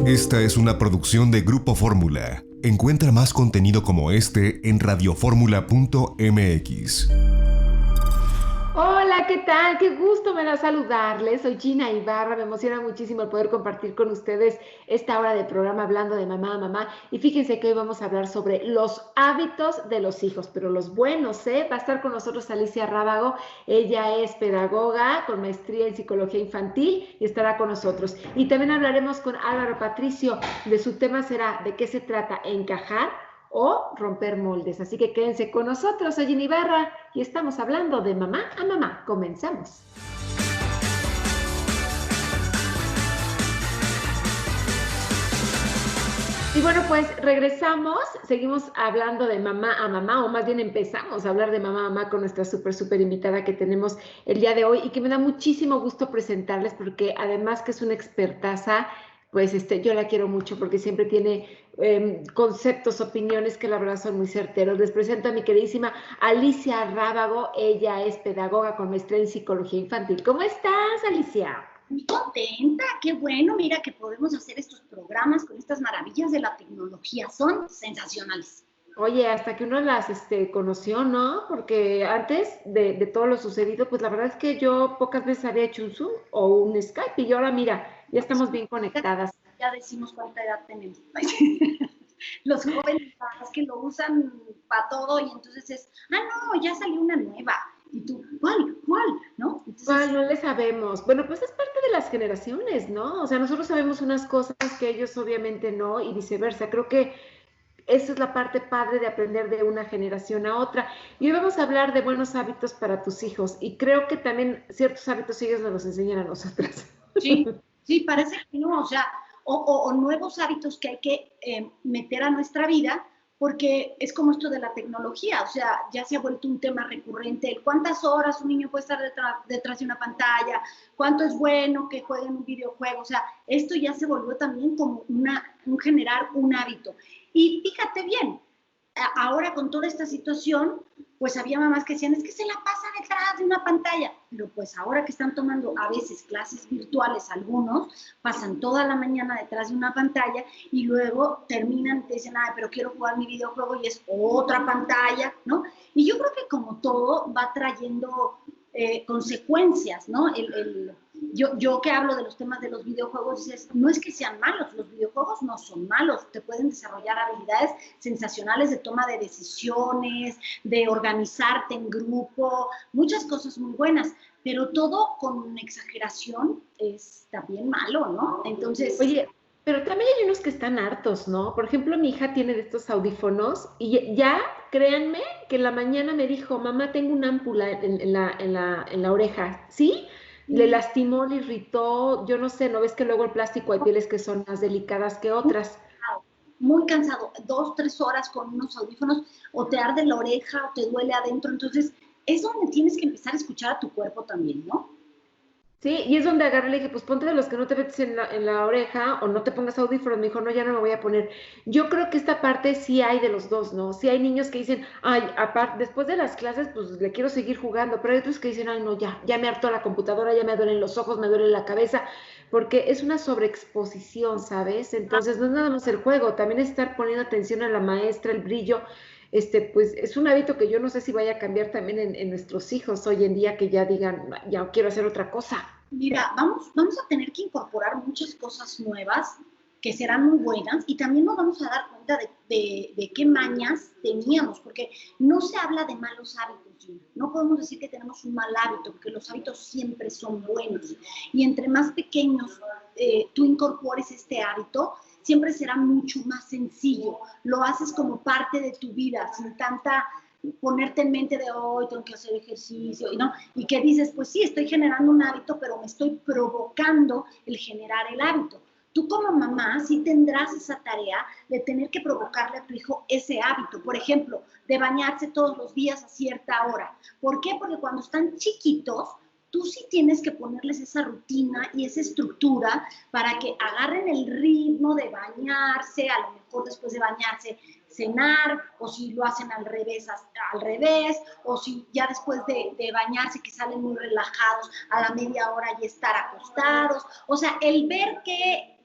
Esta es una producción de Grupo Fórmula. Encuentra más contenido como este en radioformula.mx. Hola, ¿qué tal? Qué gusto me da saludarles. Soy Gina Ibarra. Me emociona muchísimo el poder compartir con ustedes esta hora de programa hablando de mamá a mamá. Y fíjense que hoy vamos a hablar sobre los hábitos de los hijos, pero los buenos, ¿eh? Va a estar con nosotros Alicia Rábago. Ella es pedagoga con maestría en psicología infantil y estará con nosotros. Y también hablaremos con Álvaro Patricio. De su tema será ¿de qué se trata? Encajar o romper moldes. Así que quédense con nosotros, soy Gina Ibarra y estamos hablando de mamá a mamá. Comenzamos. Y bueno, pues regresamos, seguimos hablando de mamá a mamá, o más bien empezamos a hablar de mamá a mamá con nuestra súper invitada que tenemos el día de hoy y que me da muchísimo gusto presentarles porque además que es una expertaza, pues yo la quiero mucho porque siempre tiene conceptos, opiniones que la verdad son muy certeros. Les presento a mi queridísima Alicia Rábago, ella es pedagoga con maestría en psicología infantil. ¿Cómo estás, Alicia? Muy contenta, qué bueno, mira que podemos hacer estos programas con estas maravillas de la tecnología, son sensacionales. Oye, hasta que uno las conoció, ¿no? Porque antes de todo lo sucedido, pues la verdad es que yo pocas veces había hecho un Zoom o un Skype y ahora mira, ya estamos bien conectadas. Ya decimos cuánta edad tenemos. Los jóvenes es que lo usan para todo y entonces es, no, ya salió una nueva. Y tú, ¿cuál? ¿No? Entonces, ¿Cuál? No le sabemos. Bueno, pues es parte de las generaciones, ¿no? O sea, nosotros sabemos unas cosas que ellos obviamente no y viceversa. Creo que esa es la parte padre de aprender de una generación a otra. Y hoy vamos a hablar de buenos hábitos para tus hijos. Y creo que también ciertos hábitos ellos nos los enseñan a nosotras. Sí, parece que no, o sea, o nuevos hábitos que hay que meter a nuestra vida, porque es como esto de la tecnología, o sea, ya se ha vuelto un tema recurrente. ¿Cuántas horas un niño puede estar detrás de una pantalla? ¿Cuánto es bueno que jueguen un videojuego? O sea, esto ya se volvió también como un generar un hábito. Y fíjate bien, ahora con toda esta situación, pues había mamás que decían, es que se la pasa detrás de una pantalla, pero pues ahora que están tomando a veces clases virtuales, algunos pasan toda la mañana detrás de una pantalla y luego terminan y te dicen, pero quiero jugar mi videojuego y es otra pantalla, ¿no? Y yo creo que como todo va trayendo consecuencias, ¿no? Yo que hablo de los temas de los videojuegos, no es que sean malos, los videojuegos no son malos, te pueden desarrollar habilidades sensacionales de toma de decisiones, de organizarte en grupo, muchas cosas muy buenas, pero todo con exageración es también malo, ¿no? Entonces... Oye, pero también hay unos que están hartos, ¿no? Por ejemplo, mi hija tiene de estos audífonos y ya, créanme, que en la mañana me dijo, mamá, tengo una ámpula en la oreja, ¿sí? Le lastimó, le irritó, yo no sé, ¿no ves que luego el plástico hay pieles que son más delicadas que otras? Muy cansado, 2-3 horas con unos audífonos, o te arde la oreja, o te duele adentro, entonces es donde tienes que empezar a escuchar a tu cuerpo también, ¿no? Sí, y es donde agarré y le dije, pues ponte de los que no te metes en la oreja o no te pongas audífonos. Me dijo, no, ya no me voy a poner. Yo creo que esta parte sí hay de los dos, ¿no? Sí hay niños que dicen, ay, aparte, después de las clases, pues le quiero seguir jugando, pero hay otros que dicen, ay, no, ya me hartó la computadora, ya me duelen los ojos, me duele la cabeza, porque es una sobreexposición, ¿sabes? Entonces no es nada más el juego, también es estar poniendo atención a la maestra, el brillo. Pues es un hábito que yo no sé si vaya a cambiar también en nuestros hijos hoy en día que ya digan, ya quiero hacer otra cosa. Mira, vamos a tener que incorporar muchas cosas nuevas que serán muy buenas y también nos vamos a dar cuenta de qué mañas teníamos, porque no se habla de malos hábitos, Gina. No podemos decir que tenemos un mal hábito, porque los hábitos siempre son buenos. Y entre más pequeños tú incorpores este hábito, siempre será mucho más sencillo. Lo haces como parte de tu vida, sin tanta ponerte en mente de hoy tengo que hacer ejercicio, ¿no? Y que dices, pues sí, estoy generando un hábito, pero me estoy provocando el generar el hábito. Tú como mamá sí tendrás esa tarea de tener que provocarle a tu hijo ese hábito, por ejemplo, de bañarse todos los días a cierta hora. ¿Por qué? Porque cuando están chiquitos, tú sí tienes que ponerles esa rutina y esa estructura para que agarren el ritmo de bañarse, a lo mejor después de bañarse cenar, o si lo hacen al revés, o si ya después de bañarse que salen muy relajados, a la media hora ya estar acostados. O sea, el ver qué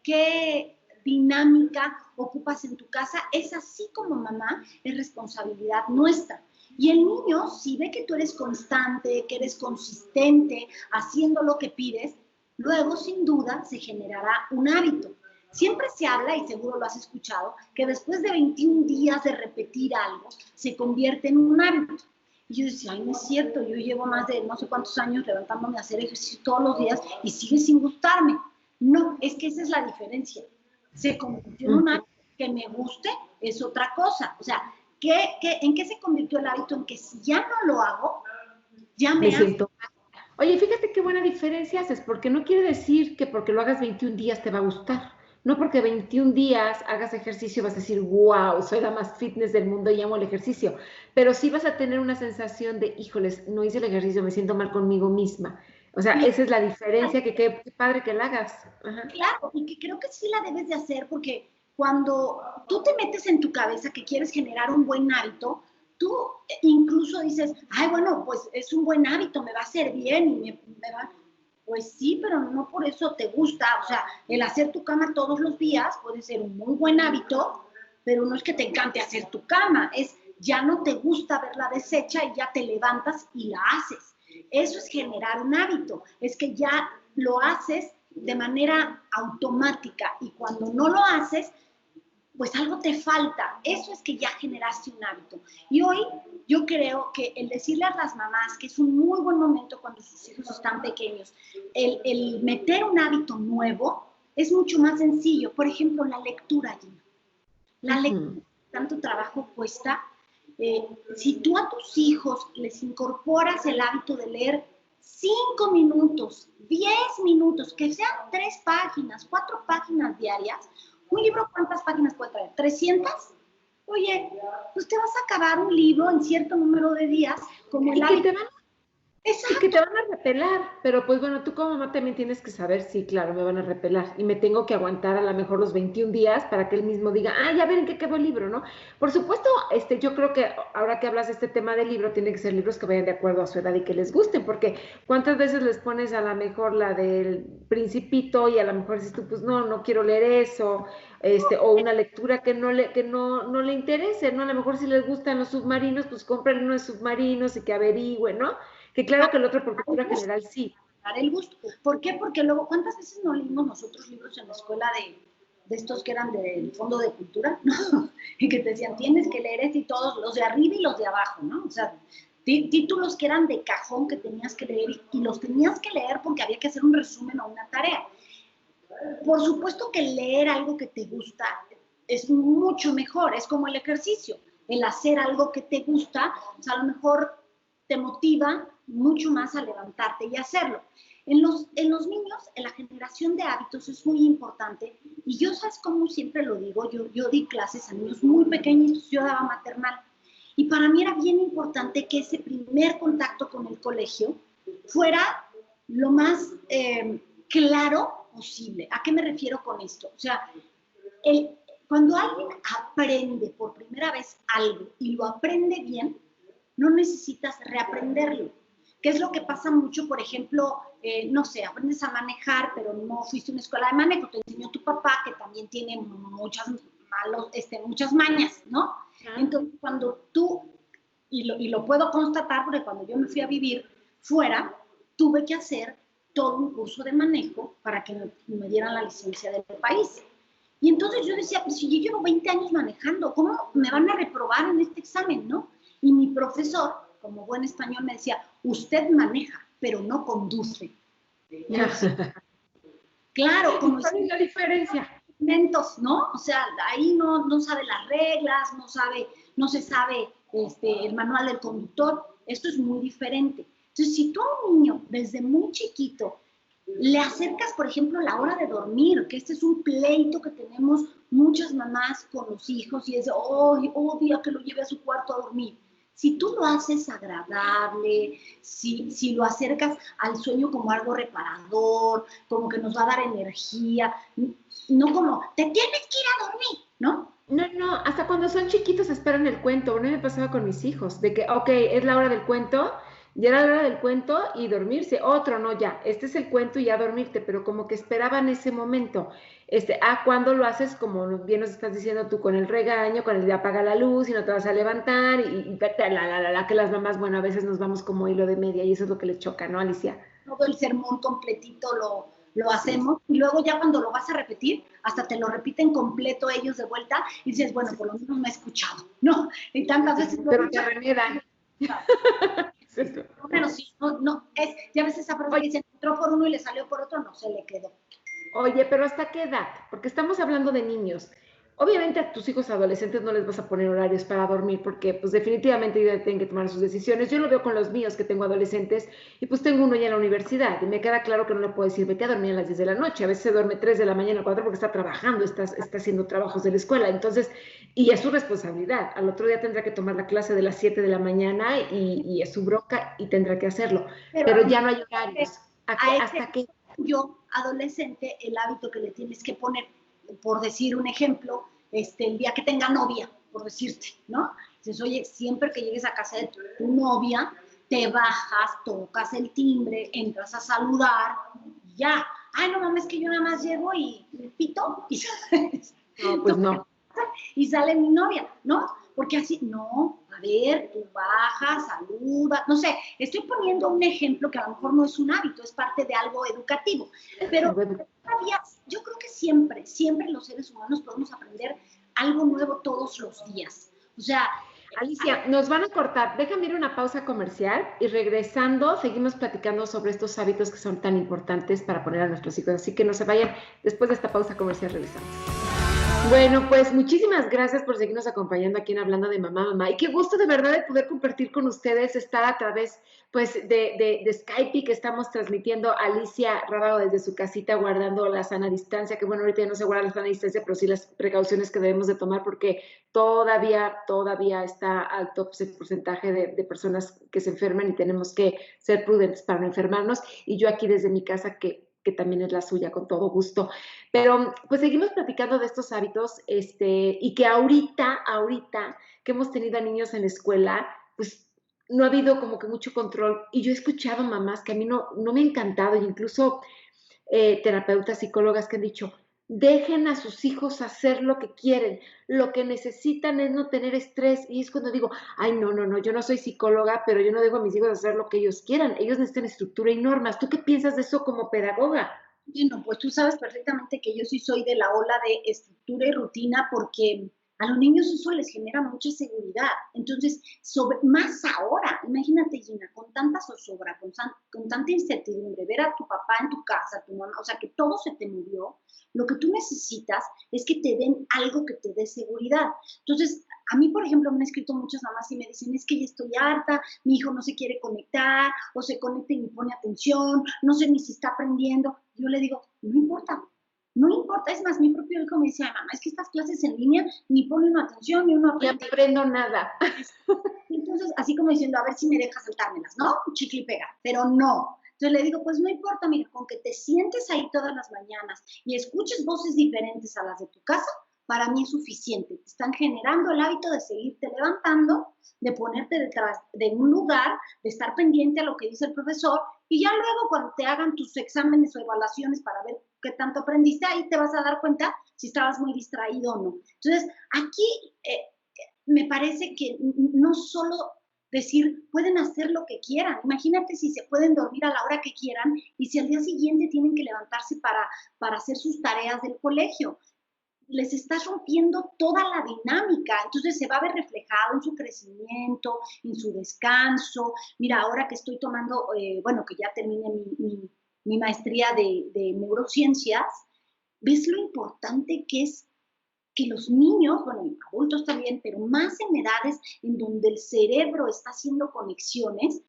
doméstica ocupas en tu casa, es así como mamá, es responsabilidad nuestra. Y el niño, si ve que tú eres constante, que eres consistente haciendo lo que pides, luego sin duda se generará un hábito. Siempre se habla, y seguro lo has escuchado, que después de 21 días de repetir algo, se convierte en un hábito. Y yo decía, ay, no es cierto, yo llevo más de no sé cuántos años levantándome a hacer ejercicio todos los días y sigue sin gustarme. No, es que esa es la diferencia. Se convirtió en un hábito. Que me guste es otra cosa. O sea, ¿en qué se convirtió el hábito? En que si ya no lo hago, ya me siento mal. Oye, fíjate qué buena diferencia haces, porque no quiere decir que porque lo hagas 21 días te va a gustar. No porque 21 días hagas ejercicio vas a decir, wow, soy la más fitness del mundo y amo el ejercicio. Pero sí vas a tener una sensación de, híjoles, no hice el ejercicio, me siento mal conmigo misma. O sea, esa es la diferencia, que qué padre que la hagas. Ajá. Claro, y que creo que sí la debes de hacer porque cuando tú te metes en tu cabeza que quieres generar un buen hábito, tú incluso dices, ay, bueno, pues es un buen hábito, me va a hacer bien y me va... Pues sí, pero no por eso te gusta. O sea, el hacer tu cama todos los días puede ser un muy buen hábito, pero no es que te encante hacer tu cama, es ya no te gusta verla deshecha y ya te levantas y la haces. Eso es generar un hábito, es que ya lo haces de manera automática y cuando no lo haces, pues algo te falta. Eso es que ya generaste un hábito. Y hoy yo creo que el decirle a las mamás que es un muy buen momento cuando sus hijos están pequeños, el meter un hábito nuevo es mucho más sencillo. Por ejemplo, la lectura, Gina. La lectura, tanto trabajo cuesta. Si tú a tus hijos les incorporas el hábito de leer 5 minutos, 10 minutos, que sean 3 páginas, 4 páginas diarias, ¿un libro cuántas páginas puede traer? ¿300? Oye, pues te vas a acabar un libro en cierto número de días, como el hábito. Y que te van a repelar, pero pues bueno, tú como mamá también tienes que saber, sí, claro, me van a repelar y me tengo que aguantar a lo mejor los 21 días para que él mismo diga, ah, ya ven que quedó el libro, ¿no? Por supuesto, yo creo que ahora que hablas de este tema del libro, tienen que ser libros que vayan de acuerdo a su edad y que les gusten, porque ¿cuántas veces les pones a lo mejor la del Principito y a lo mejor dices tú, pues no quiero leer eso, o una lectura que no le interese, ¿no? A lo mejor si les gustan los submarinos, pues compren unos submarinos y que averigüen, ¿no? Que claro que el otro por cultura general sí. El gusto. ¿Por qué? Porque luego, ¿cuántas veces no leímos nosotros libros en la escuela de estos que eran del Fondo de Cultura? ¿No? Y que te decían, tienes que leer este y todos, los de arriba y los de abajo, ¿no? O sea, títulos que eran de cajón que tenías que leer y los tenías que leer porque había que hacer un resumen o una tarea. Por supuesto que leer algo que te gusta es mucho mejor, es como el ejercicio. El hacer algo que te gusta, o sea, a lo mejor te motiva mucho más a levantarte y hacerlo. En los niños, en la generación de hábitos es muy importante y yo, ¿sabes cómo siempre lo digo? Yo di clases a niños muy pequeñitos, yo daba maternal y para mí era bien importante que ese primer contacto con el colegio fuera lo más claro posible. ¿A qué me refiero con esto? O sea, cuando alguien aprende por primera vez algo y lo aprende bien, no necesitas reaprenderlo. ¿Qué es lo que pasa mucho? Por ejemplo, no sé, aprendes a manejar, pero no fuiste a una escuela de manejo, te enseñó tu papá, que también tiene muchas mañas, ¿no? Entonces, cuando tú, y lo puedo constatar, porque cuando yo me fui a vivir fuera, tuve que hacer todo un curso de manejo para que me dieran la licencia del país. Y entonces yo decía, pues si yo llevo 20 años manejando, ¿cómo me van a reprobar en este examen, no? Y mi profesor, como buen español, me decía, usted maneja, pero no conduce. Claro, como ¿cuál es la diferencia? ¿No? O sea, ahí no sabe las reglas, no se sabe el manual del conductor. Esto es muy diferente. Entonces, si tú a un niño desde muy chiquito le acercas, por ejemplo, la hora de dormir, que este es un pleito que tenemos muchas mamás con los hijos y es de, odia que lo lleve a su cuarto a dormir. Si tú lo haces agradable, si lo acercas al sueño como algo reparador, como que nos va a dar energía, no como, te tienes que ir a dormir, ¿no? No, hasta cuando son chiquitos esperan el cuento. A mí me pasaba con mis hijos, de que, ok, es la hora del cuento, Ya era la hora del cuento y dormirse. Otro, no, ya, este es el cuento y ya dormirte, pero como que esperaban ese momento. Cuando lo haces, como bien nos estás diciendo tú, con el regaño, con el de apaga la luz y no te vas a levantar que las mamás, bueno, a veces nos vamos como hilo de media y eso es lo que les choca, ¿no, Alicia? Todo el sermón completito lo Sí. hacemos y luego ya cuando lo vas a repetir, hasta te lo repiten completo ellos de vuelta y dices, bueno, por lo menos me he escuchado, ¿no? Y tantas veces lo he Pero te escuchado. reniegan. Pero sí, no, ya ves esa frase que dice, entró por uno y le salió por otro, no, se le quedó. Oye, pero ¿hasta qué edad? Porque estamos hablando de niños. Obviamente a tus hijos adolescentes no les vas a poner horarios para dormir porque pues definitivamente ellos tienen que tomar sus decisiones. Yo lo veo con los míos que tengo adolescentes y pues tengo uno ya en la universidad y me queda claro que no le puedo decir vete a dormir a las 10 de la noche. A veces se duerme 3 de la mañana, 4 porque está trabajando, está haciendo trabajos de la escuela. Entonces, y es su responsabilidad. Al otro día tendrá que tomar la clase de las 7 de la mañana y es su bronca y tendrá que hacerlo. Pero ya no hay horarios. ¿Hasta qué? Yo, adolescente, el hábito que le tienes que poner, por decir un ejemplo, el día que tenga novia, por decirte, ¿no? Dices, oye, siempre que llegues a casa de tu novia, te bajas, tocas el timbre, entras a saludar, y ya. Ay, no mames, que yo nada más llego y pito y No, pues no. y sale mi novia, ¿no? Porque así, no, a ver, tú bajas, saludas, no sé, estoy poniendo un ejemplo que a lo mejor no es un hábito, es parte de algo educativo, pero todavía, yo creo que siempre los seres humanos podemos aprender algo nuevo todos los días. O sea, Alicia, nos van a cortar. Déjame ir a una pausa comercial y regresando seguimos platicando sobre estos hábitos que son tan importantes para poner a nuestros hijos. Así que no se vayan. Después de esta pausa comercial regresamos. Bueno, pues muchísimas gracias por seguirnos acompañando aquí en Hablando de Mamá, Mamá. Y qué gusto de verdad de poder compartir con ustedes, estar a través pues de Skype y que estamos transmitiendo a Alicia Rábago desde su casita guardando la sana distancia, que bueno, ahorita ya no se guarda la sana distancia, pero sí las precauciones que debemos de tomar porque todavía está alto pues, el porcentaje de personas que se enferman y tenemos que ser prudentes para no enfermarnos. Y yo aquí desde mi casa que también es la suya, con todo gusto. Pero pues seguimos platicando de estos hábitos y que ahorita que hemos tenido a niños en la escuela, pues no ha habido como que mucho control. Y yo he escuchado mamás que a mí no me ha encantado, e incluso terapeutas, psicólogas que han dicho, dejen a sus hijos hacer lo que quieren, lo que necesitan es no tener estrés. Y es cuando digo, ay, no, yo no soy psicóloga, pero yo no dejo a mis hijos hacer lo que ellos quieran. Ellos necesitan estructura y normas. ¿Tú qué piensas de eso como pedagoga? bueno, pues tú sabes perfectamente que yo sí soy de la ola de estructura y rutina porque a los niños eso les genera mucha seguridad. Entonces, más ahora, imagínate, Gina, con tanta zozobra, con tanta incertidumbre, ver a tu papá en tu casa, tu mamá, o sea, que todo se te movió, lo que tú necesitas es que te den algo que te dé seguridad. Entonces, a mí, por ejemplo, me han escrito muchas mamás y me dicen, es que ya estoy harta, mi hijo no se quiere conectar, o se conecta y ni pone atención, no sé ni si está aprendiendo. Yo le digo, no importa, es más, mi propio hijo me decía, mamá, es que estas clases en línea ni pone una atención, ni uno Ya aprende. no aprendo nada. Entonces, así como diciendo, a ver si me deja saltármelas, ¿no? Chicle y pega, pero no. Entonces le digo, pues no importa, mira, con que te sientes ahí todas las mañanas y escuches voces diferentes a las de tu casa, para mí es suficiente. Te están generando el hábito de seguirte levantando, de ponerte detrás de un lugar, de estar pendiente a lo que dice el profesor y ya luego cuando te hagan tus exámenes o evaluaciones para ver qué tanto aprendiste, ahí te vas a dar cuenta si estabas muy distraído o no. Entonces, aquí me parece que no solo decir, pueden hacer lo que quieran. Imagínate si se pueden dormir a la hora que quieran y si al día siguiente tienen que levantarse para hacer sus tareas del colegio. Les estás rompiendo toda la dinámica, entonces se va a ver reflejado en su crecimiento, en su descanso. Mira, ahora que estoy tomando, bueno, que ya terminé mi maestría de neurociencias, ¿ves lo importante que es que los niños, bueno, y adultos también, pero más en edades en donde el cerebro está haciendo conexiones,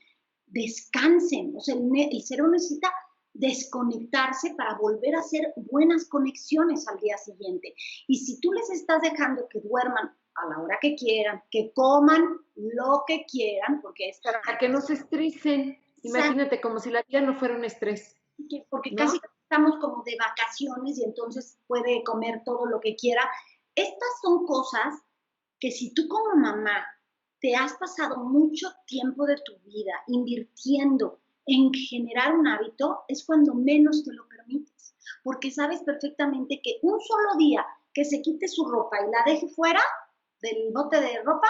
descansen? O sea, el cerebro necesita desconectarse para volver a hacer buenas conexiones al día siguiente. Y si tú les estás dejando que duerman a la hora que quieran, que coman lo que quieran, porque es para que no se estresen. Imagínate como si la vida no fuera un estrés. Porque ¿no? casi estamos como de vacaciones y entonces puede comer todo lo que quiera. Estas son cosas que si tú como mamá te has pasado mucho tiempo de tu vida invirtiendo en generar un hábito, es cuando menos te lo permites, porque sabes perfectamente que un solo día que se quite su ropa y la deje fuera del bote de ropa,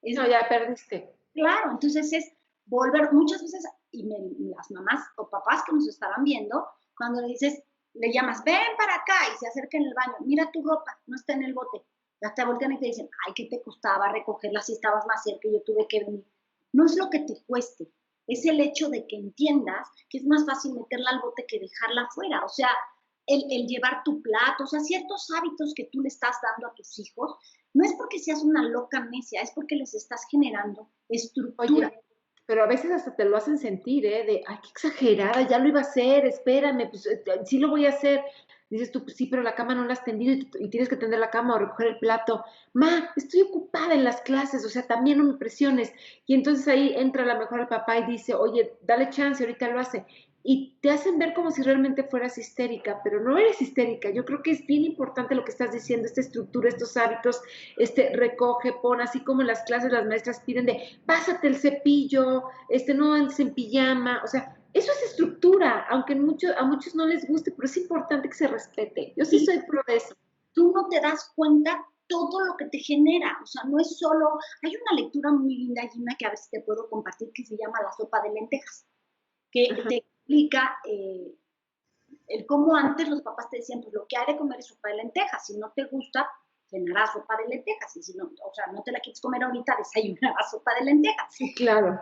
es No, ya perdiste. claro. Entonces es volver muchas veces, las mamás o papás que nos estarán viendo, cuando le dices, le llamas, ven para acá y se acerca en el baño, mira tu ropa, no está en el bote. Ya te voltean y te dicen, ay, ¿qué te costaba recogerla si estabas más cerca y yo tuve que venir? No es lo que te cueste, es el hecho de que entiendas que es más fácil meterla al bote que dejarla afuera. O sea, el llevar tu plato, o sea, ciertos hábitos que tú le estás dando a tus hijos, no es porque seas una loca necia, es porque les estás generando estructura. Oye, pero a veces hasta te lo hacen sentir, ¿eh? De, ay, qué exagerada, ya lo iba a hacer, espérame, pues sí lo voy a hacer. Dices tú, pues sí, pero la cama no la has tendido y tienes que tender la cama o recoger el plato. Ma, estoy ocupada en las clases, o sea, también no me presiones. Y entonces ahí entra a lo mejor el papá y dice, oye, dale chance, ahorita lo hace. Y te hacen ver como si realmente fueras histérica, pero no eres histérica. Yo creo que es bien importante lo que estás diciendo, esta estructura, estos hábitos, recoge, pon, así como en las clases las maestras piden de, pásate el cepillo, no andes en pijama, o sea, eso es estructura, aunque a muchos no les guste, pero es importante que se respete. Yo sí soy pro de eso. Tú no te das cuenta todo lo que te genera, o sea, no es solo, hay una lectura muy linda, Gina, que a veces te puedo compartir, que se llama La sopa de lentejas, que Ajá. te explica el cómo antes los papás te decían, pues lo que hay de comer es sopa de lentejas, si no te gusta, cenarás sopa de lentejas, y si no, o sea, no te la quieres comer ahorita, desayunarás sopa de lentejas. Sí, claro.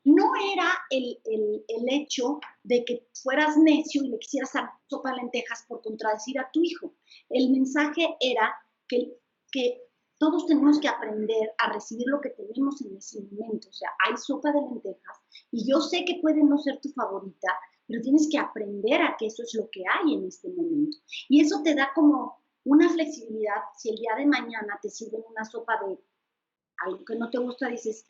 No era el hecho de que fueras necio y le quisieras dar sopa de lentejas por contradecir a tu hijo. El mensaje era que todos tenemos que aprender a recibir lo que tenemos en ese momento. O sea, hay sopa de lentejas y yo sé que puede no ser tu favorita, pero tienes que aprender a que eso es lo que hay en este momento. Y eso te da como una flexibilidad. Si el día de mañana te sirven una sopa de algo que no te gusta, dices,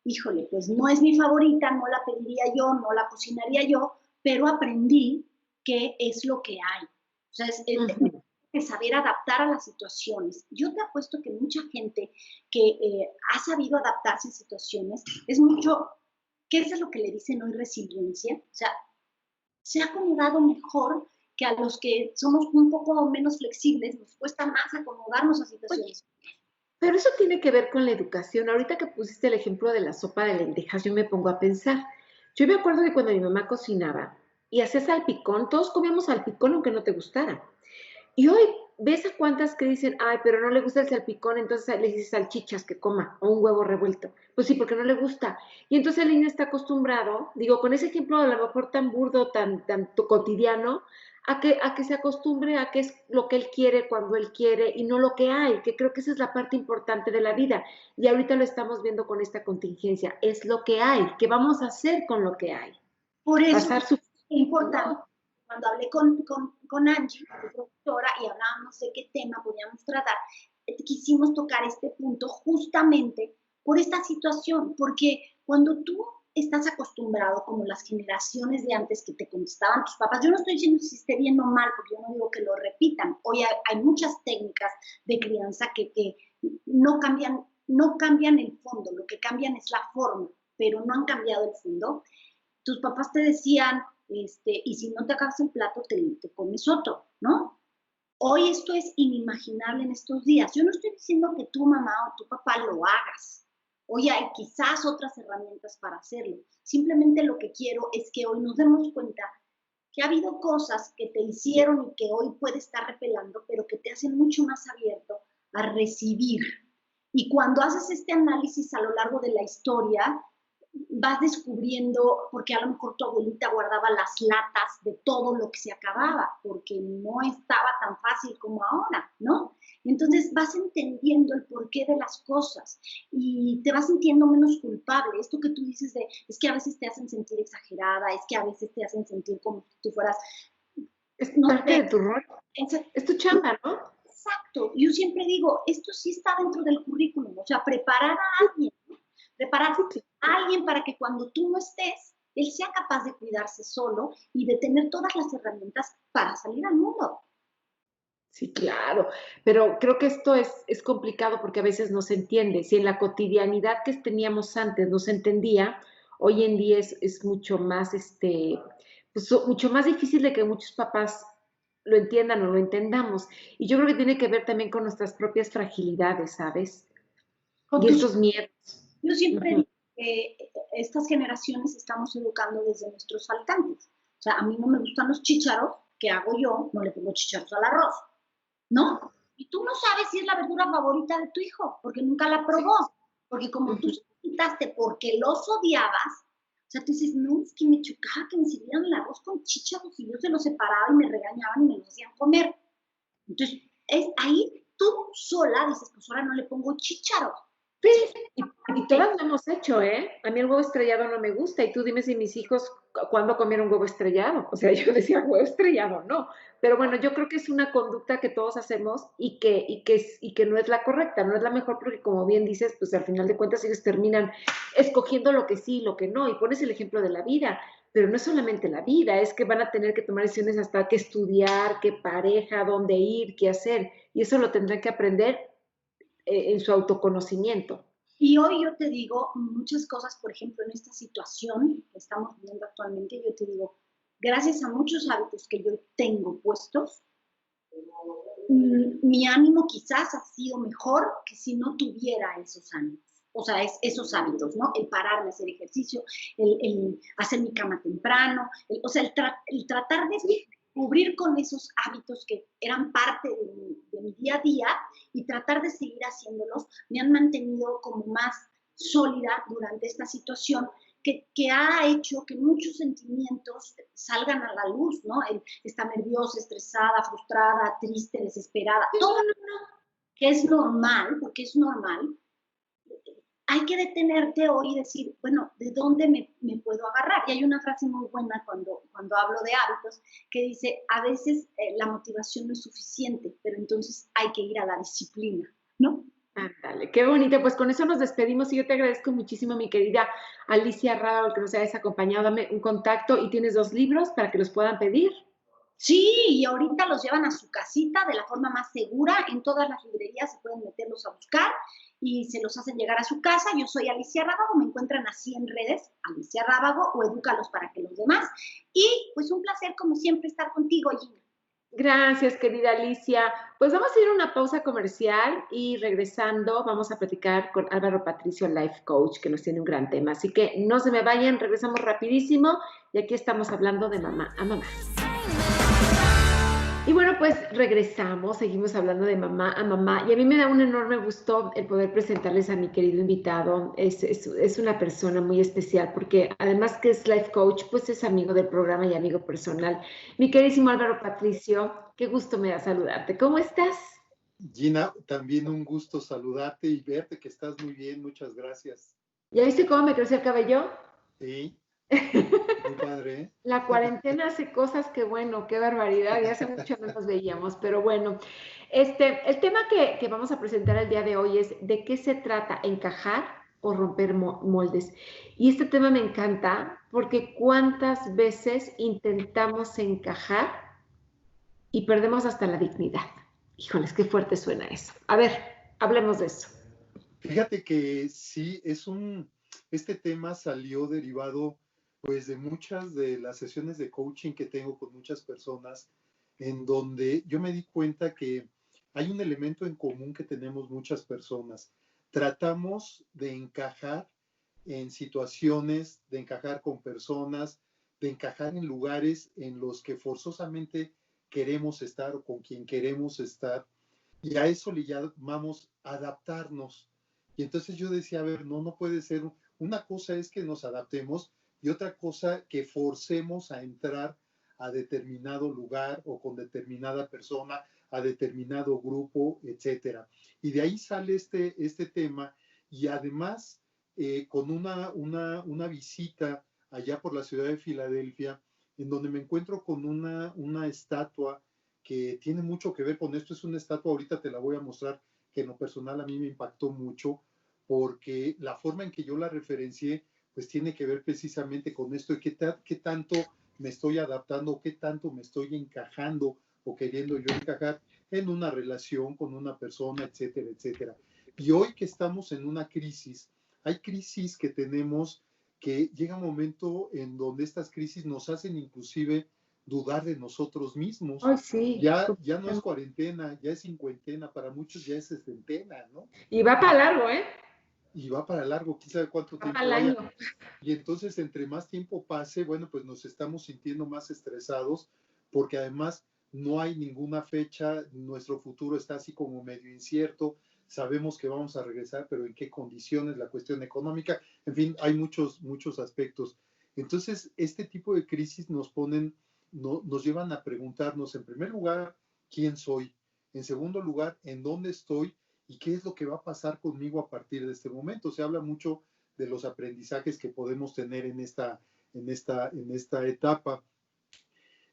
híjole, pues no es mi favorita, no la pediría yo, no la cocinaría yo, pero aprendí que es lo que hay. O sea, es saber adaptar a las situaciones. Yo te apuesto que mucha gente que ha sabido adaptarse a situaciones es mucho, ¿qué es lo que le dicen hoy resiliencia? O sea, se ha acomodado mejor que a los que somos un poco menos flexibles, nos cuesta más acomodarnos a situaciones. Oye, pero eso tiene que ver con la educación. Ahorita que pusiste el ejemplo de la sopa de lentejas, yo me pongo a pensar. Yo me acuerdo que cuando mi mamá cocinaba y hacía salpicón, todos comíamos salpicón aunque no te gustara. Y hoy ves a cuántas que dicen, ay, pero no le gusta el salpicón, entonces le dices salchichas que coma o un huevo revuelto. Pues sí, porque no le gusta. Y entonces el niño está acostumbrado, digo, con ese ejemplo a lo mejor tan burdo, tan cotidiano, a que se acostumbre a que es lo que él quiere cuando él quiere y no lo que hay, que creo que esa es la parte importante de la vida. Y ahorita lo estamos viendo con esta contingencia, es lo que hay, ¿qué vamos a hacer con lo que hay? Por eso Pasar su... es importante. Cuando hablé con Angie, mi profesora, y hablábamos de qué tema podíamos tratar, quisimos tocar este punto justamente por esta situación, porque cuando tú estás acostumbrado, como las generaciones de antes que te contestaban tus papás, yo no estoy diciendo si esté bien o mal, porque yo no digo que lo repitan. Hoy hay muchas técnicas de crianza que no cambian el fondo, lo que cambian es la forma, pero no han cambiado el fondo. Tus papás te decían, y si no te acabas el plato, te comes otro, ¿no? Hoy esto es inimaginable en estos días. Yo no estoy diciendo que tu mamá o tu papá lo hagas. Hoy hay quizás otras herramientas para hacerlo. Simplemente lo que quiero es que hoy nos demos cuenta que ha habido cosas que te hicieron y que hoy puede estar repelando, pero que te hacen mucho más abierto a recibir. Y cuando haces este análisis a lo largo de la historia, vas descubriendo, porque a lo mejor tu abuelita guardaba las latas de todo lo que se acababa, porque no estaba tan fácil como ahora, ¿no? Entonces vas entendiendo el porqué de las cosas y te vas sintiendo menos culpable. Esto que tú dices de, es que a veces te hacen sentir exagerada, es que a veces te hacen sentir como si tú fueras... Es parte de tu rol, es tu chamba, ¿no? Exacto. Yo siempre digo, esto sí está dentro del currículum, o sea, preparar a alguien, ¿no? Preparar a alguien para que cuando tú no estés, él sea capaz de cuidarse solo y de tener todas las herramientas para salir al mundo. Sí, claro, pero creo que esto es complicado porque a veces no se entiende. Si en la cotidianidad que teníamos antes no se entendía, hoy en día es mucho más, pues, mucho más difícil de que muchos papás lo entiendan o lo entendamos. Y yo creo que tiene que ver también con nuestras propias fragilidades, ¿sabes? Con Y tus, estos miedos. yo siempre Ujú. digo que estas generaciones estamos educando desde nuestros faltantes. O sea, a mí no me gustan los chícharos, ¿qué hago yo? No le pongo chícharos al arroz, ¿no? Y tú no sabes si es la verdura favorita de tu hijo, porque nunca la Sí. probó. Porque como tú Ujú. se lo quitaste porque los odiabas, o sea, tú dices, no, es que me chocaba que me sirvieran el arroz con chícharos y yo se los separaba y me regañaban y me los hacían comer. Entonces, es ahí tú sola dices, pues ahora no le pongo chícharos. Sí, Sí, y todas lo hemos hecho, ¿eh? A mí el huevo estrellado no me gusta y tú dime si mis hijos cuándo comieron huevo estrellado. O sea, yo decía huevo estrellado, no. Pero bueno, yo creo que es una conducta que todos hacemos y que no es la correcta, no es la mejor porque como bien dices, pues al final de cuentas ellos terminan escogiendo lo que sí y lo que no. Y pones el ejemplo de la vida, pero no es solamente la vida, es que van a tener que tomar decisiones hasta qué estudiar, qué pareja, dónde ir, qué hacer. Y eso lo tendrán que aprender en su autoconocimiento. y hoy yo te digo muchas cosas, por ejemplo, en esta situación que estamos viviendo actualmente, yo te digo, gracias a muchos hábitos que yo tengo puestos, mi ánimo quizás ha sido mejor que si no tuviera esos ánimos. O sea, esos hábitos, ¿no? El pararme a hacer ejercicio, el hacer mi cama temprano, o sea, el tratar de cubrir con esos hábitos que eran parte de mi día a día y tratar de seguir haciéndolos, me han mantenido como más sólida durante esta situación que ha hecho que muchos sentimientos salgan a la luz, ¿no? Estar nerviosa, estresada, frustrada, triste, desesperada, todo que es normal, porque es normal, hay que detenerte hoy y decir, bueno, ¿de dónde me puedo agarrar? Y hay una frase muy buena cuando hablo de hábitos que dice, a veces la motivación no es suficiente, pero entonces hay que ir a la disciplina, ¿no? Ándale, qué bonito. Pues con eso nos despedimos y yo te agradezco muchísimo, mi querida Alicia Rábal, que nos hayas acompañado. Dame un contacto y tienes 2 libros para que los puedan pedir. Sí, y ahorita los llevan a su casita de la forma más segura. En todas las librerías se pueden meterlos a buscar y se los hacen llegar a su casa. Yo soy Alicia Rábago, me encuentran así en redes, Alicia Rábago o Edúcalos para que los demás. Y pues un placer como siempre estar contigo, Gina. Gracias, querida Alicia. Pues vamos a ir a una pausa comercial y regresando vamos a platicar con Álvaro Patricio, Life Coach, que nos tiene un gran tema. Así que no se me vayan, regresamos rapidísimo y aquí estamos hablando de mamá a mamá. Y bueno, pues regresamos, seguimos hablando de mamá a mamá y a mí me da un enorme gusto el poder presentarles a mi querido invitado. Es una persona muy especial porque además que es life coach, pues es amigo del programa y amigo personal. Mi queridísimo Álvaro Patricio, qué gusto me da saludarte. ¿Cómo estás? Gina, también un gusto saludarte y verte que estás muy bien, muchas gracias. ¿Ya viste cómo me creció el cabello? Sí, muy padre, ¿eh? La cuarentena hace cosas que, bueno, qué barbaridad, ya hace mucho no nos veíamos, pero bueno, el tema que vamos a presentar el día de hoy es de qué se trata, encajar o romper moldes. Y este tema me encanta porque cuántas veces intentamos encajar y perdemos hasta la dignidad. Híjoles, qué fuerte suena eso. A ver, hablemos de eso. Fíjate que sí, este tema salió derivado pues de muchas de las sesiones de coaching que tengo con muchas personas, en donde yo me di cuenta que hay un elemento en común que tenemos muchas personas. Tratamos de encajar en situaciones, de encajar con personas, de encajar en lugares en los que forzosamente queremos estar o con quien queremos estar. Y a eso le llamamos adaptarnos. Y entonces yo decía, a ver, no puede ser. Una cosa es que nos adaptemos y otra cosa que forcemos a entrar a determinado lugar o con determinada persona, a determinado grupo, etcétera. Y de ahí sale este tema y además con una visita allá por la ciudad de Filadelfia, en donde me encuentro con una estatua que tiene mucho que ver con esto. Es una estatua, ahorita te la voy a mostrar, que en lo personal a mí me impactó mucho, porque la forma en que yo la referencié, pues tiene que ver precisamente con esto y qué tanto me estoy adaptando, qué tanto me estoy encajando o queriendo yo encajar. en una relación con una persona, etcétera, etcétera. Y hoy que estamos en una crisis, hay crisis que tenemos que llega un momento en donde estas crisis nos hacen inclusive dudar de nosotros mismos. Ay, sí, Ya no es cuarentena, ya es cincuentena, para muchos ya es sesentena, ¿no? y va para largo, ¿eh? Y va para largo, quién sabe cuánto Va para el tiempo vaya. año. Y entonces, entre más tiempo pase, bueno, pues nos estamos sintiendo más estresados porque además no hay ninguna fecha, nuestro futuro está así como medio incierto, sabemos que vamos a regresar, pero en qué condiciones, la cuestión económica, en fin, hay muchos aspectos. Entonces, este tipo de crisis nos llevan a preguntarnos, en primer lugar, ¿quién soy? En segundo lugar, ¿en dónde estoy? ¿Y qué es lo que va a pasar conmigo a partir de este momento? Se habla mucho de los aprendizajes que podemos tener en esta etapa.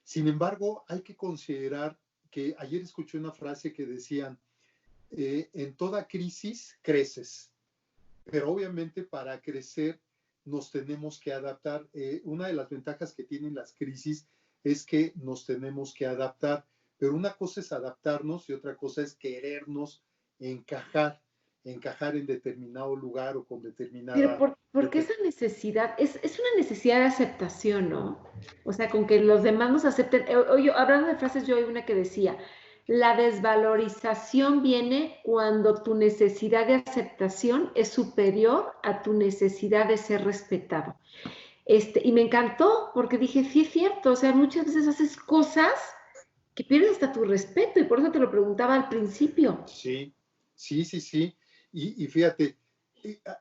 Sin embargo, hay que considerar que ayer escuché una frase que decían, en toda crisis creces, pero obviamente para crecer nos tenemos que adaptar. Una de las ventajas que tienen las crisis es que nos tenemos que adaptar, pero una cosa es adaptarnos y otra cosa es querernos encajar, encajar en determinado lugar o con Pero determinada... ¿por qué esa necesidad? Es una necesidad de aceptación, ¿no? O sea, con que los demás nos acepten. Hablando de frases, yo oí una que decía, la desvalorización viene cuando tu necesidad de aceptación es superior a tu necesidad de ser respetado. Y me encantó porque dije, sí es cierto, o sea, muchas veces haces cosas que pierdes hasta tu respeto y por eso te lo preguntaba al principio. Sí, sí. Y fíjate,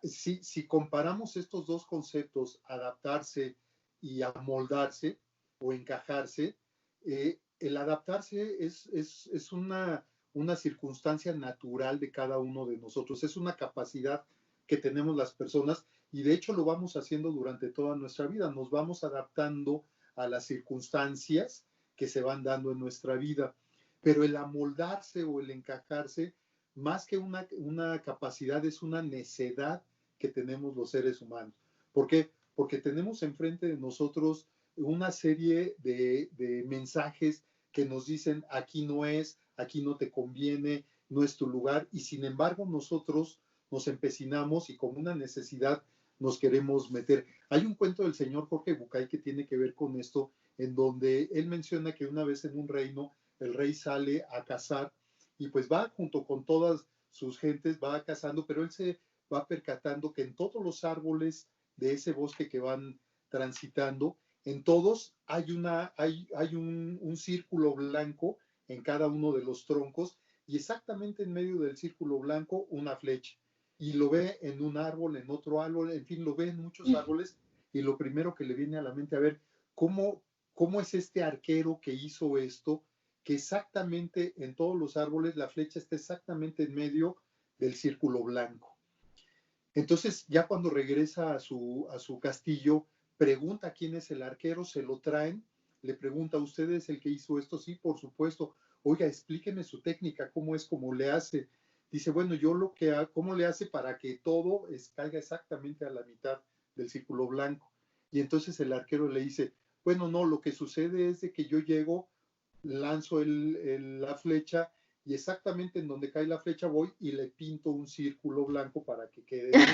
si comparamos estos dos conceptos, adaptarse y amoldarse o encajarse, el adaptarse es una circunstancia natural de cada uno de nosotros, es una capacidad que tenemos las personas y de hecho lo vamos haciendo durante toda nuestra vida, nos vamos adaptando a las circunstancias que se van dando en nuestra vida. Pero el amoldarse o el encajarse, más que una capacidad, es una necedad que tenemos los seres humanos. ¿Por qué? Porque tenemos enfrente de nosotros una serie de mensajes que nos dicen aquí no es, aquí no te conviene, no es tu lugar, y sin embargo nosotros nos empecinamos y con una necesidad nos queremos meter. Hay un cuento del señor Jorge Bucay que tiene que ver con esto, en donde él menciona que una vez en un reino el rey sale a cazar y pues va junto con todas sus gentes, va cazando, pero él se va percatando que en todos los árboles de ese bosque que van transitando, en todos hay un círculo blanco en cada uno de los troncos y exactamente en medio del círculo blanco una flecha. Y lo ve en un árbol, en otro árbol, en fin, lo ve en muchos árboles y lo primero que le viene a la mente, a ver, ¿cómo es este arquero que hizo esto? Que exactamente en todos los árboles la flecha está exactamente en medio del círculo blanco. Entonces, ya cuando regresa a su castillo, pregunta quién es el arquero, se lo traen, le pregunta, ¿usted es el que hizo esto? Sí, por supuesto. Oiga, explíqueme su técnica, cómo es, cómo le hace. Dice, bueno, yo ¿cómo le hace para que todo caiga exactamente a la mitad del círculo blanco? Y entonces el arquero le dice, bueno, no, lo que sucede es de que yo llego, lanzo la flecha y exactamente en donde cae la flecha voy y le pinto un círculo blanco para que quede bien.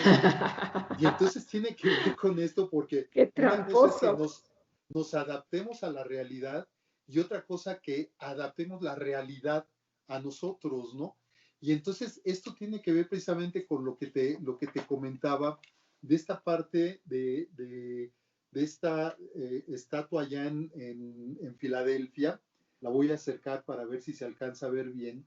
Y entonces tiene que ver con esto porque ¡Qué una cosa es que tramposo! nos adaptemos a la realidad y otra cosa que adaptemos la realidad a nosotros, ¿no? Y entonces esto tiene que ver precisamente con lo que te comentaba de esta parte de esta estatua allá en Filadelfia. La voy a acercar para ver si se alcanza a ver bien.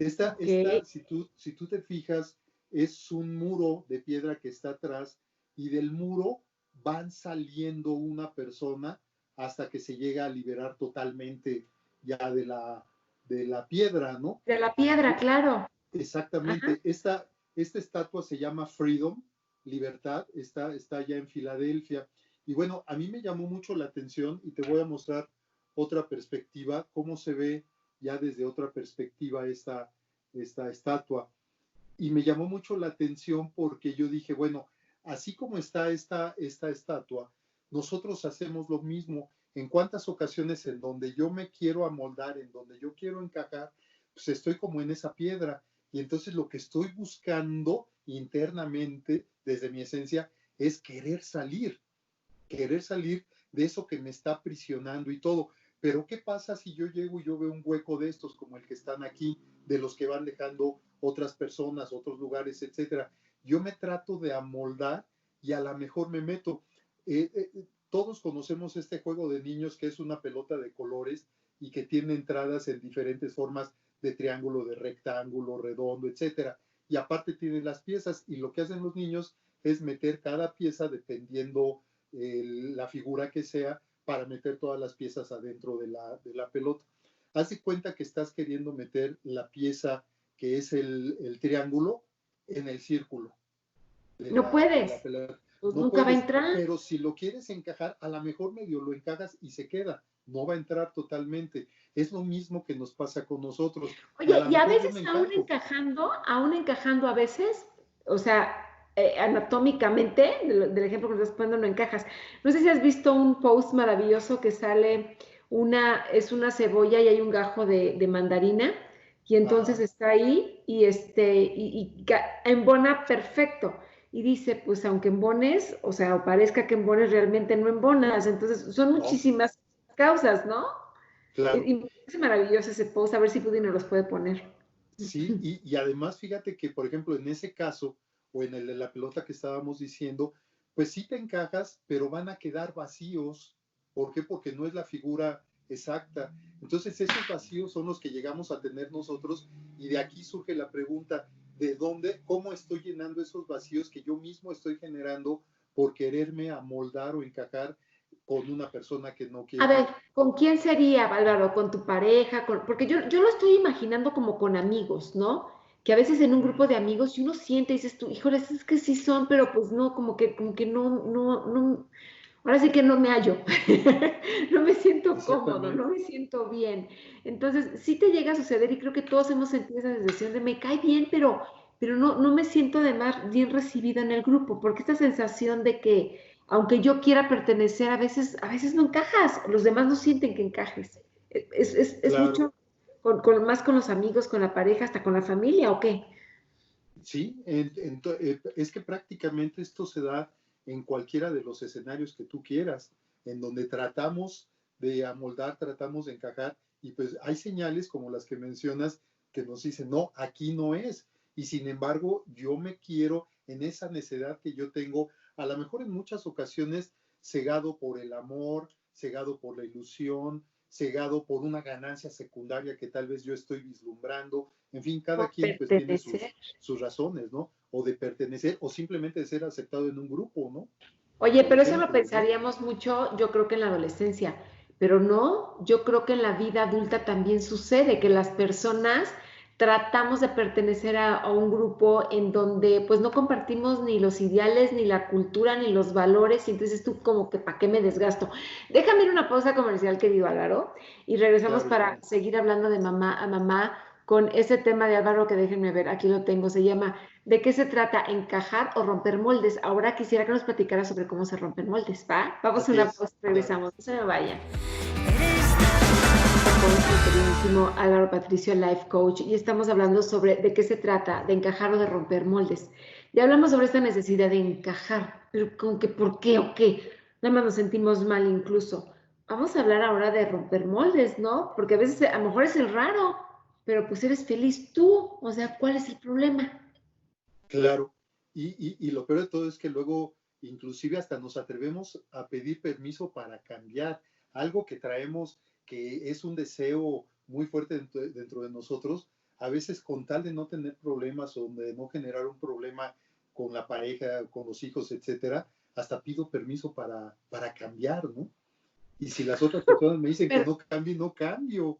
Ok. Si tú te fijas, es un muro de piedra que está atrás y del muro van saliendo una persona hasta que se llega a liberar totalmente ya de la piedra, ¿no? De la piedra, claro. Ajá. Exactamente. Esta estatua se llama Freedom, Libertad, está ya en Filadelfia. Y bueno, a mí me llamó mucho la atención y te voy a mostrar otra perspectiva, cómo se ve ya desde otra perspectiva esta estatua. Y me llamó mucho la atención porque yo dije, bueno, así como está esta estatua, nosotros hacemos lo mismo. En cuántas ocasiones en donde yo me quiero amoldar, en donde yo quiero encajar, pues estoy como en esa piedra. Y entonces lo que estoy buscando internamente, desde mi esencia, es querer salir de eso que me está aprisionando y todo. Pero ¿qué pasa si yo llego y yo veo un hueco de estos, como el que están aquí, de los que van dejando otras personas, otros lugares, etcétera? Yo me trato de amoldar y a lo mejor me meto. Todos conocemos este juego de niños que es una pelota de colores y que tiene entradas en diferentes formas de triángulo, de rectángulo, redondo, etcétera. Y aparte tiene las piezas y lo que hacen los niños es meter cada pieza dependiendo la figura que sea para meter todas las piezas adentro de la pelota. Haz de cuenta que estás queriendo meter la pieza que es el triángulo en el círculo No de la puedes, pelota. pues No nunca va a puedes, entrar. pero si lo quieres encajar, a lo mejor medio lo encajas y se queda. No va a entrar totalmente. Es lo mismo que nos pasa con nosotros. Y a Oye, lo y a mejor yo veces me encajo. aún encajando a veces, o sea, anatómicamente, del ejemplo que nos estás poniendo, no encajas. No sé si has visto un post maravilloso que sale es una cebolla y hay un gajo de mandarina, y entonces Ajá. está ahí embona perfecto. Y dice, pues aunque embones, o sea, o parezca que embones, realmente no embonas. Entonces, son No, muchísimas causas, ¿no? claro. Y me parece maravilloso ese post, a ver si Pudy nos los puede poner. Sí, y además fíjate que, por ejemplo, en ese caso, o en el de la pelota que estábamos diciendo, pues sí te encajas, pero van a quedar vacíos. ¿Por qué? Porque no es la figura exacta. Entonces, esos vacíos son los que llegamos a tener nosotros, y de aquí surge la pregunta, ¿de dónde, cómo estoy llenando esos vacíos que yo mismo estoy generando por quererme amoldar o encajar con una persona que no A quiero? ver, ¿con quién sería, Álvaro? ¿Con tu pareja? Porque yo lo estoy imaginando como con amigos, ¿no? Que a veces en un grupo de amigos, y uno siente y dices tú, híjoles, es que sí son, pero pues no, como que no, ahora sí que no me hallo, no me siento cómodo, no Exactamente. me siento bien. Entonces, sí te llega a suceder y creo que todos hemos sentido esa sensación de me cae bien, pero no me siento además bien recibida en el grupo, porque esta sensación de que aunque yo quiera pertenecer, a veces no encajas, los demás no sienten que encajes. Es Claro. mucho más con los amigos, con la pareja, hasta con la familia, ¿o qué? Sí, es que prácticamente esto se da en cualquiera de los escenarios que tú quieras, en donde tratamos de amoldar, tratamos de encajar, y pues hay señales como las que mencionas que nos dicen, no, aquí no es. Y sin embargo, yo me quiero en esa necedad que yo tengo, a lo mejor en muchas ocasiones cegado por el amor, cegado por la ilusión, cegado por una ganancia secundaria que tal vez yo estoy vislumbrando. En fin, cada Por quien pues tiene pertenecer. sus razones, ¿no? O de pertenecer, o simplemente de ser aceptado en un grupo, ¿no? Oye, Por pero eso lo ejemplo, ¿no? pensaríamos mucho, yo creo que en la adolescencia, pero no, yo creo que en la vida adulta también sucede que las personas tratamos de pertenecer a un grupo en donde pues no compartimos ni los ideales, ni la cultura, ni los valores, y entonces tú como que ¿para qué me desgasto? Déjame ir a una pausa comercial, querido Álvaro, y regresamos Claro, para Gina. seguir hablando de mamá a mamá con ese tema de Álvaro que déjenme ver, aquí lo tengo, se llama ¿de qué se trata? ¿Encajar o romper moldes? Ahora quisiera que nos platicara sobre cómo se rompen moldes, ¿va? Vamos a Así una es, pausa, claro. regresamos, no se me vayan. Con mi queridísimo Álvaro Patricio, Life Coach, y estamos hablando sobre de qué se trata, de encajar o de romper moldes. Ya hablamos sobre esta necesidad de encajar, pero con que ¿por qué o qué? Nada más nos sentimos mal incluso. Vamos a hablar ahora de romper moldes, ¿no? Porque a veces a lo mejor es el raro, pero pues eres feliz tú, o sea, ¿cuál es el problema? Claro. Y lo peor de todo es que luego, inclusive hasta nos atrevemos a pedir permiso para cambiar algo que traemos, que es un deseo muy fuerte dentro de nosotros, a veces con tal de no tener problemas o de no generar un problema con la pareja, con los hijos, etcétera, hasta pido permiso para cambiar, ¿no? Y si las otras personas me dicen que Pero no cambie, no cambio.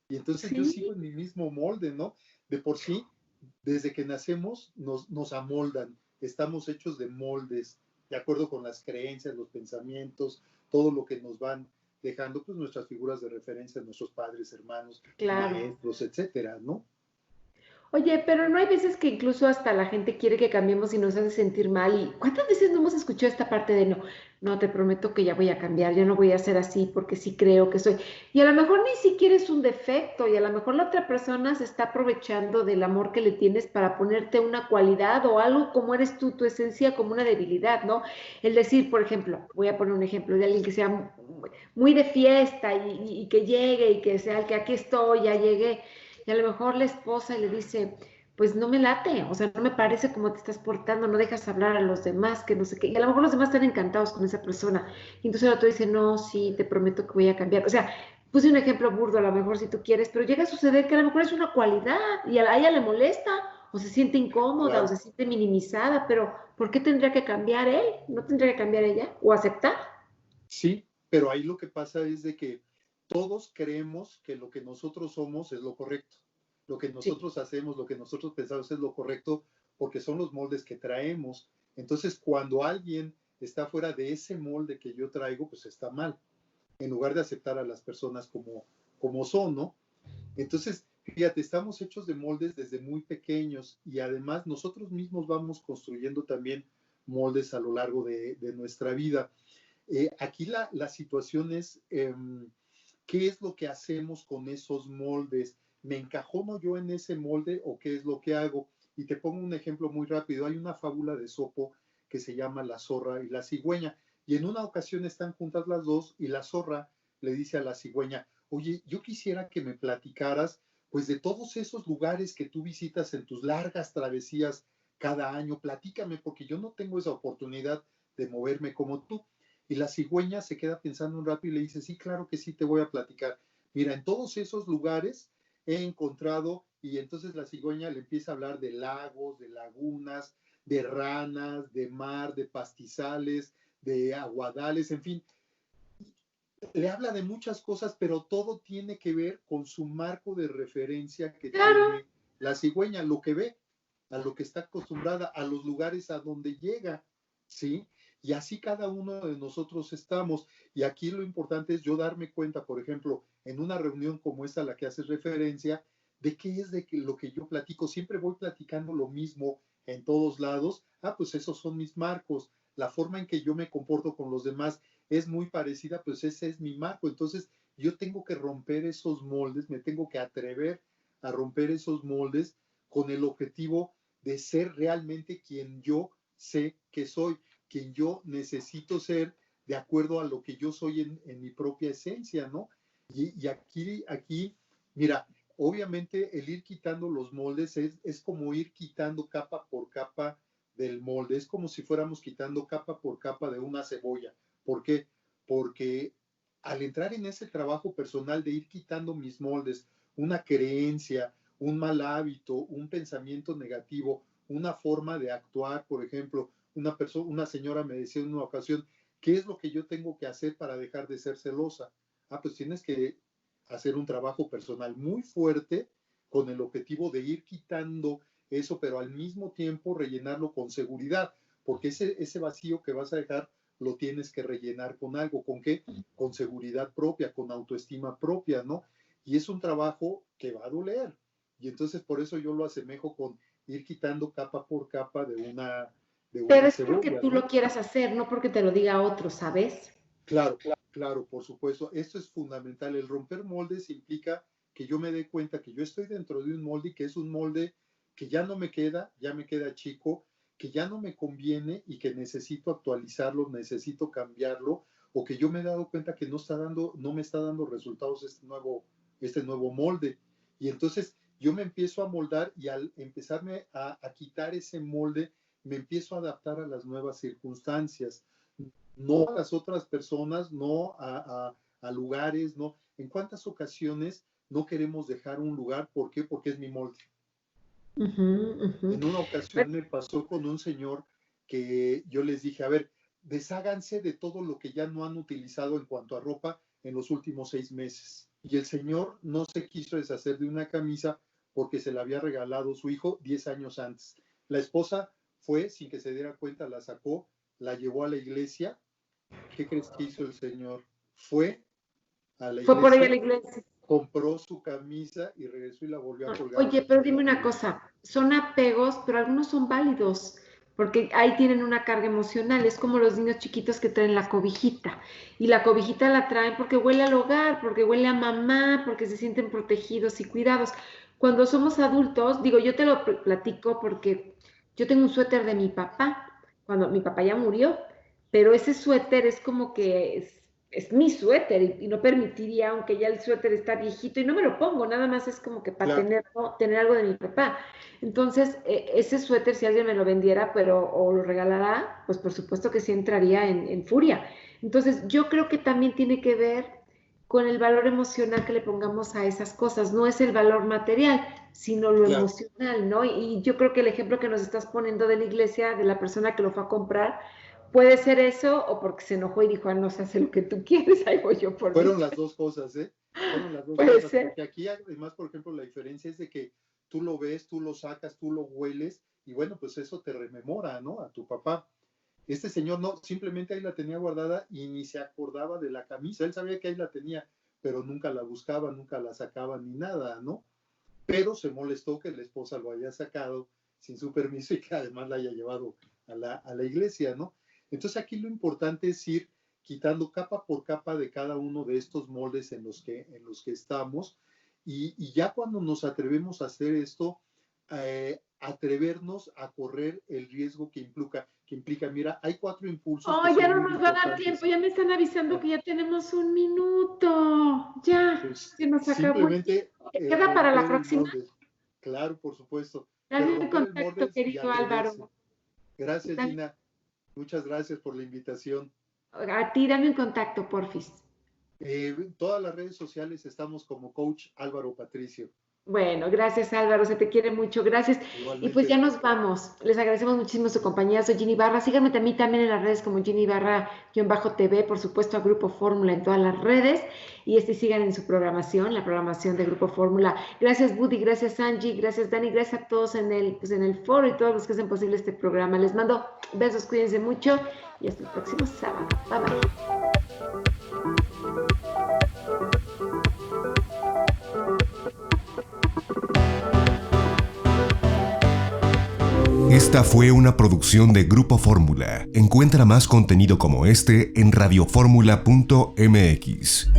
Y entonces yo sigo sí, en mi mismo molde, ¿no? De por sí, desde que nacemos nos amoldan. Estamos hechos de moldes, de acuerdo con las creencias, los pensamientos, todo lo que nos van dejando, pues nuestras figuras de referencia, nuestros padres, hermanos, claro. maestros, etcétera, ¿no? Oye, pero no hay veces que incluso hasta la gente quiere que cambiemos y nos hace sentir mal. ¿Y cuántas veces no hemos escuchado esta parte de no? no, te prometo que ya voy a cambiar, ya no voy a ser así porque sí creo que soy. Y a lo mejor ni siquiera es un defecto y a lo mejor la otra persona se está aprovechando del amor que le tienes para ponerte una cualidad o algo como eres tú, tu esencia como una debilidad, ¿no? El decir, por ejemplo, voy a poner un ejemplo de alguien que sea muy de fiesta y que llegue y que sea el que aquí estoy, ya llegué. Y a lo mejor la esposa le dice, pues no me late, o sea, no me parece cómo te estás portando, no dejas hablar a los demás, que no sé qué, y a lo mejor los demás están encantados con esa persona, y entonces el otro dice, no, sí, te prometo que voy a cambiar, o sea, puse un ejemplo burdo a lo mejor si tú quieres, pero llega a suceder que a lo mejor es una cualidad, y a ella le molesta, o se siente incómoda, o Claro. se siente minimizada, pero ¿por qué tendría que cambiar él? ¿No tendría que cambiar ella? ¿O aceptar? Sí, pero ahí lo que pasa es de que todos creemos que lo que nosotros somos es lo correcto. Lo que Sí. nosotros hacemos, lo que nosotros pensamos es lo correcto porque son los moldes que traemos. Entonces, cuando alguien está fuera de ese molde que yo traigo, pues está mal, en lugar de aceptar a las personas como son, ¿no? Entonces, fíjate, estamos hechos de moldes desde muy pequeños y además nosotros mismos vamos construyendo también moldes a lo largo de nuestra vida. Aquí la situación es, ¿qué es lo que hacemos con esos moldes? ¿Me encajono yo en ese molde o qué es lo que hago? Y te pongo un ejemplo muy rápido. Hay una fábula de Esopo que se llama La zorra y la cigüeña. Y en una ocasión están juntas las dos y la zorra le dice a la cigüeña, oye, yo quisiera que me platicaras pues de todos esos lugares que tú visitas en tus largas travesías cada año. Platícame porque yo no tengo esa oportunidad de moverme como tú. Y la cigüeña se queda pensando un rato y le dice, sí, claro que sí, te voy a platicar. Mira, en todos esos lugares he encontrado, y entonces la cigüeña le empieza a hablar de lagos, de lagunas, de ranas, de mar, de pastizales, de aguadales, en fin, le habla de muchas cosas, pero todo tiene que ver con su marco de referencia que Claro, tiene la cigüeña, lo que ve, a lo que está acostumbrada, a los lugares a donde llega, ¿sí? Y así cada uno de nosotros estamos. Y aquí lo importante es yo darme cuenta, por ejemplo, en una reunión como esta a la que haces referencia, de qué es de lo que yo platico. Siempre voy platicando lo mismo en todos lados. Ah, pues esos son mis marcos. La forma en que yo me comporto con los demás es muy parecida, pues ese es mi marco. Entonces yo tengo que romper esos moldes, me tengo que atrever a romper esos moldes con el objetivo de ser realmente quien yo sé que soy, quien yo necesito ser de acuerdo a lo que yo soy en mi propia esencia, ¿no? Y aquí, mira, obviamente el ir quitando los moldes es como ir quitando capa por capa del molde, es como si fuéramos quitando capa por capa de una cebolla. ¿Por qué? Porque al entrar en ese trabajo personal de ir quitando mis moldes, una creencia, un mal hábito, un pensamiento negativo, una forma de actuar, por ejemplo, una señora me decía en una ocasión, ¿qué es lo que yo tengo que hacer para dejar de ser celosa? Ah, pues tienes que hacer un trabajo personal muy fuerte con el objetivo de ir quitando eso, pero al mismo tiempo rellenarlo con seguridad, porque ese vacío que vas a dejar lo tienes que rellenar con algo. ¿Con qué? Con seguridad propia, con autoestima propia, ¿no? Y es un trabajo que va a doler. Y entonces por eso yo lo asemejo con ir quitando capa por capa de pero una es porque cebolla, tú ¿no? lo quieras hacer, no porque te lo diga otro, ¿sabes? Claro, claro, por supuesto. Esto es fundamental. El romper moldes implica que yo me dé cuenta que yo estoy dentro de un molde y que es un molde que ya no me queda, ya me queda chico, que ya no me conviene y que necesito actualizarlo, necesito cambiarlo, o que yo me he dado cuenta que no me está dando resultados este nuevo molde. Y entonces yo me empiezo a moldar y al empezarme a quitar ese molde, me empiezo a adaptar a las nuevas circunstancias, no a las otras personas, no a lugares, no. ¿En cuántas ocasiones no queremos dejar un lugar? ¿Por qué? Porque es mi molde. Ujú, ujú. En una ocasión me pasó con un señor que yo les dije, a ver, desháganse de todo lo que ya no han utilizado en cuanto a ropa en los últimos 6 meses. Y el señor no se quiso deshacer de una camisa porque se la había regalado su hijo 10 años antes. La esposa fue, sin que se diera cuenta, la sacó, la llevó a la iglesia. ¿Qué crees que hizo el señor? Fue a la Fue por ella a la iglesia, iglesia. compró su camisa y regresó y la volvió a colgar en Oye, su pero dime una guardarropa. cosa, son apegos, pero algunos son válidos, porque ahí tienen una carga emocional. Es como los niños chiquitos que traen la cobijita, y la cobijita la traen porque huele al hogar, porque huele a mamá, porque se sienten protegidos y cuidados. Cuando somos adultos, digo, yo te lo platico porque yo tengo un suéter de mi papá, cuando mi papá ya murió, pero ese suéter es como que es mi suéter, y no permitiría, aunque ya el suéter está viejito, y no me lo pongo, nada más es como que para Claro, tener algo de mi papá. Entonces, ese suéter, si alguien me lo vendiera, o lo regalara, pues por supuesto que sí entraría en furia. Entonces, yo creo que también tiene que ver con el valor emocional que le pongamos a esas cosas. No es el valor material, sino lo claro. emocional, ¿no? Y yo creo que el ejemplo que nos estás poniendo de la iglesia, de la persona que lo fue a comprar, puede ser eso, o porque se enojó y dijo, ah, no se hace lo que tú quieres, ahí voy yo por mí. Fueron las dos cosas, ¿eh? Fueron las dos Puede cosas, ser. porque aquí además, por ejemplo, la diferencia es de que tú lo ves, tú lo sacas, tú lo hueles, y bueno, pues eso te rememora, ¿no? A tu papá. Este señor no, simplemente ahí la tenía guardada y ni se acordaba de la camisa. Él sabía que ahí la tenía, pero nunca la buscaba, nunca la sacaba ni nada, ¿no? Pero se molestó que la esposa lo haya sacado sin su permiso y que además la haya llevado a la iglesia, ¿no? Entonces aquí lo importante es ir quitando capa por capa de cada uno de estos moldes en los que estamos, y ya cuando nos atrevemos a hacer esto, atrevernos a correr el riesgo que implica, mira, hay 4 impulsos Oh, que ya son no muy nos va a dar tiempo, importantes. ya me están avisando que ya tenemos un minuto. Ya, Pues se nos acabó el simplemente tiempo. ¿Queda para la romper el próxima? molde. Claro, por supuesto, Dame pero un romper el contacto, molde y querido atreverse. Álvaro. Gracias, Dame- Gina. Muchas gracias por la invitación. A ti, dame un contacto, porfis. Todas las redes sociales estamos como Coach Álvaro Patricio. Bueno, gracias Álvaro, se te quiere mucho, gracias. Y pues ya Igualmente, nos vamos. Les agradecemos muchísimo su compañía. Soy Ginny Barra. Síganme también en las redes como Ginny Barra-TV, por supuesto a Grupo Fórmula en todas las redes. Y sigan en su programación, la programación de Grupo Fórmula. Gracias Buddy, gracias Angie, gracias Dani, gracias a todos en el foro y todos los que hacen posible este programa. Les mando besos, cuídense mucho y hasta el próximo sábado. Bye bye. Esta fue una producción de Grupo Fórmula. Encuentra más contenido como este en radioformula.mx.